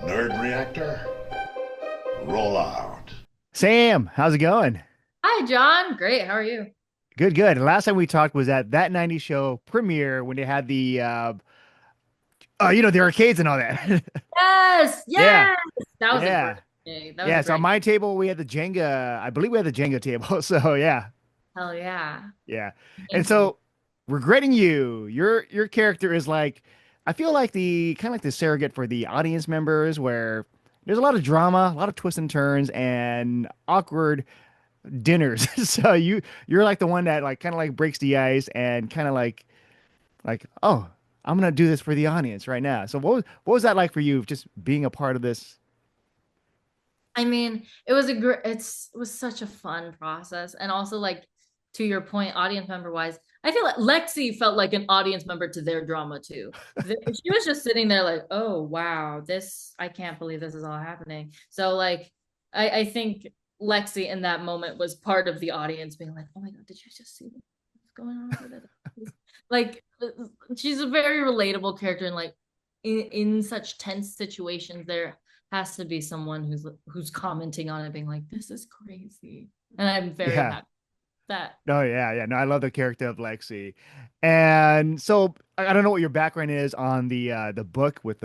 Nerd Reactor, roll out. Sam, how's it going? Hi, John. Great. How are you? Good, good. Last time we talked was at that 90s show premiere when they had the arcades and all that. Yes, Yeah, yes. That was a great yeah, day. That was yeah. a So on great. my table we had the Jenga. I believe we had the Jenga table. So yeah, Hell yeah. yeah. And Thank you. so regretting you, your character is like, I feel like the kind of like the surrogate for the audience members, where there's a lot of drama, a lot of twists and turns, and awkward dinners. So you're like the one that like kind of like breaks the ice and kind of like, oh, I'm gonna do this for the audience right now. So what was that like for you, just being a part of this? I mean, it was a great. It was such a fun process, and also like to your point, audience member wise, I feel like Lexi felt like an audience member to their drama too. She was just sitting there like, oh wow, this I can't believe this is all happening. So like, I think Lexi in that moment was part of the audience being like, oh my god, did you just see what's going on over there? Like, she's a very relatable character, and like in such tense situations, there has to be someone who's commenting on it, being like, "This is crazy," and I'm very Yeah. happy that. No, yeah, yeah. No, I love the character of Lexi. And so I don't know what your background is on the book with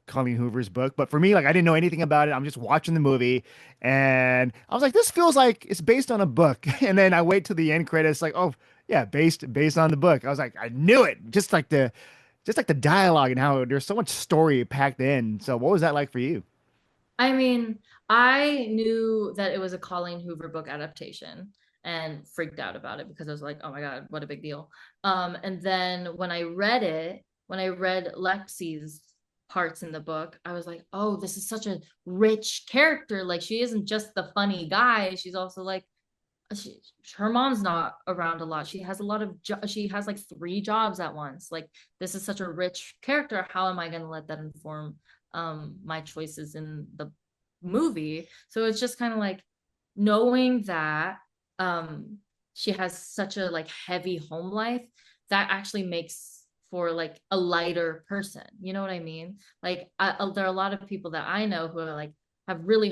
Colleen Hoover's book, but for me, like I didn't know anything about it. I'm just watching the movie and I was like, this feels like it's based on a book. And then I wait till the end credits, like, oh yeah, based on the book. I was like, I knew it. Just like the dialogue and how there's so much story packed in. So what was that like for you? I mean, I knew that it was a Colleen Hoover book adaptation and freaked out about it because I was like, "Oh my god, what a big deal!" And then when I read it, when I read Lexi's parts in the book, I was like, "Oh, this is such a rich character. Like, she isn't just the funny guy. She's also like she, her mom's not around a lot. She has a lot of she has like three jobs at once. Like, this is such a rich character. How am I going to let that inform my choices in the movie? So it's just kind of like knowing that um she has such a like heavy home life that actually makes for like a lighter person. You know what I mean? Like there are a lot of people that I know who are like have it really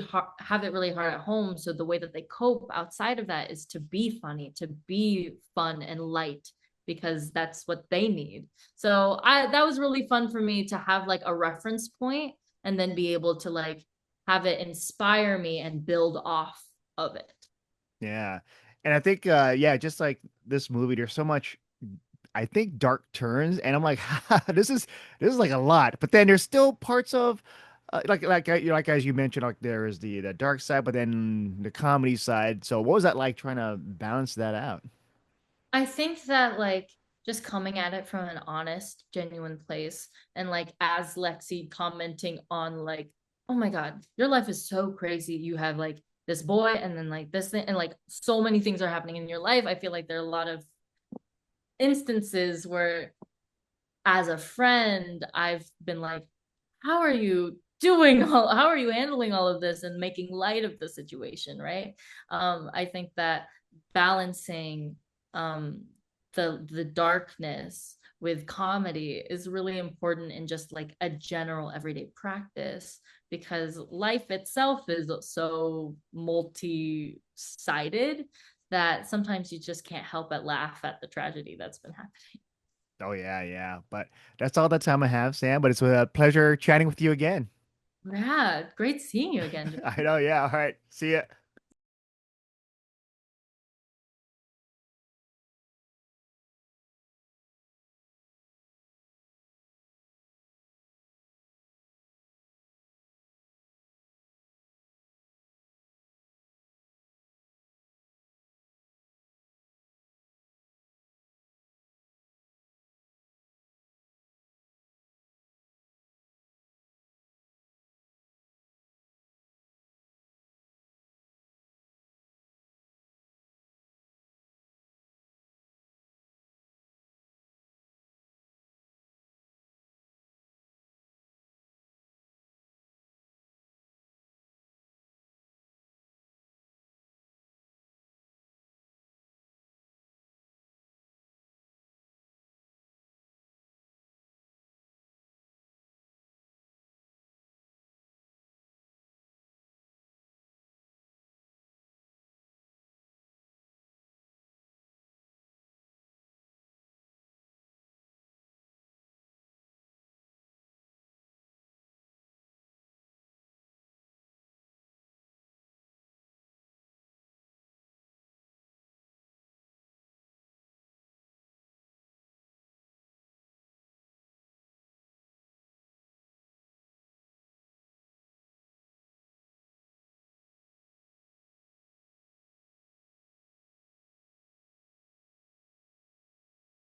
hard at home, so the way that they cope outside of that is to be funny, to be fun and light, because that's what they need. So I that was really fun for me to have like a reference point and then be able to like have it inspire me and build off of it. Yeah. And I think yeah, just like this movie, there's so much I think dark turns and I'm like this is like a lot. But then there's still parts of like as you mentioned, like there is the dark side, but then the comedy side. So what was that like trying to balance that out? I think that like just coming at it from an honest, genuine place, and like as Lexi commenting on like, oh my God, your life is so crazy. You have like this boy and then like this thing, and like so many things are happening in your life. I feel like there are a lot of instances where as a friend, I've been like, how are you doing how are you handling all of this and making light of the situation, right? I think that balancing um the darkness with comedy is really important in just like a general everyday practice, because life itself is so multi-sided that sometimes you just can't help but laugh at the tragedy that's been happening. Oh yeah, yeah. But that's all the time I have, Sam. But it's a pleasure chatting with you again. Yeah, great seeing you again. I know, yeah. All right. See ya.